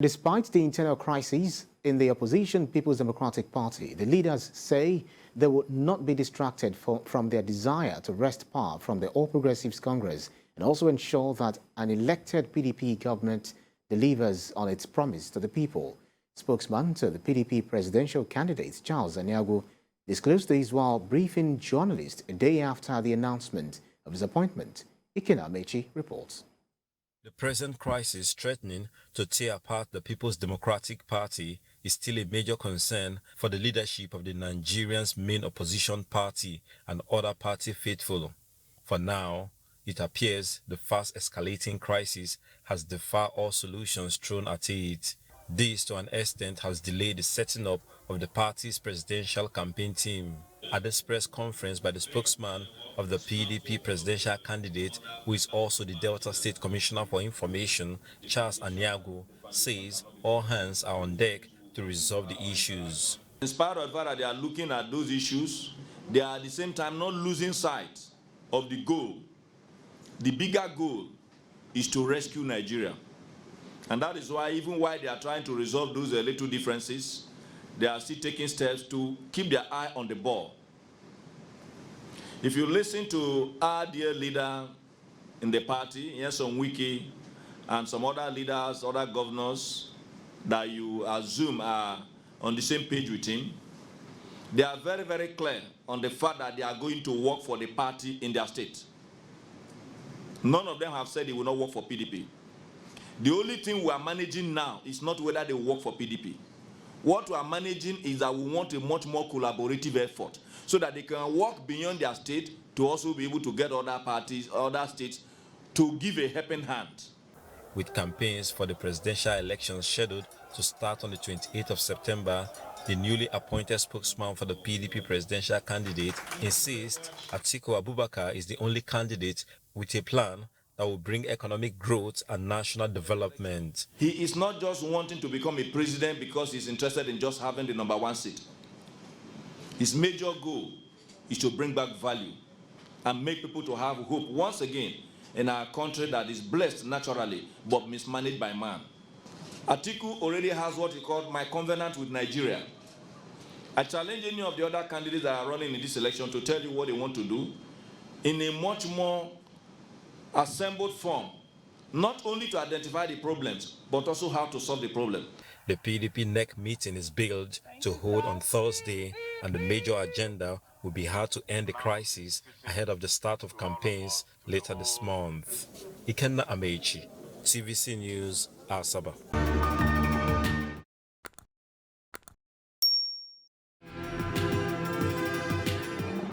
Despite the internal crises in the opposition People's Democratic Party, the leaders say they would not be distracted from their desire to wrest power from the All Progressives Congress and also ensure that an elected PDP government delivers on its promise to the people. Spokesman to the PDP presidential candidate, Charles Aniagwu, disclosed this while briefing journalists a day after the announcement of his appointment. Ikena Amechi reports. The present crisis threatening to tear apart the People's Democratic Party is still a major concern for the leadership of the Nigerian's main opposition party and other party faithful. For now, it appears the fast escalating crisis has defied all solutions thrown at it. This, to an extent, has delayed the setting up of the party's presidential campaign team. At this press conference by the spokesman of the PDP presidential candidate, who is also the Delta State Commissioner for Information, Charles Aniagwu, says all hands are on deck to resolve the issues. In spite of the fact that they are looking at those issues, they are at the same time not losing sight of the goal. The bigger goal is to rescue Nigeria. And that is why, even while they are trying to resolve those little differences, they are still taking steps to keep their eye on the ball. If you listen to our dear leader in the party, Nyesom Wiki, and some other leaders, other governors that you assume are on the same page with him, they are very, very clear on the fact that they are going to work for the party in their state. None of them have said they will not work for PDP. The only thing we are managing now is not whether they work for PDP. What we are managing is that we want a much more collaborative effort so that they can work beyond their state to also be able to get other parties, other states to give a helping hand. With campaigns for the presidential elections scheduled to start on the 28th of September, the newly appointed spokesman for the PDP presidential candidate insists Atiku Abubakar is the only candidate with a plan that will bring economic growth and national development. He is not just wanting to become a president because he's interested in just having the #1 seat. His major goal is to bring back value and make people to have hope once again in our country that is blessed naturally but mismanaged by man. Atiku already has what he called my covenant with Nigeria. I challenge any of the other candidates that are running in this election to tell you what they want to do in a much more assembled form, not only to identify the problems, but also how to solve the problem. The PDP NEC meeting is billed to hold on Thursday, and the major agenda will be how to end the crisis ahead of the start of campaigns later this month. Ikenna Amechi, TVC News, Asaba.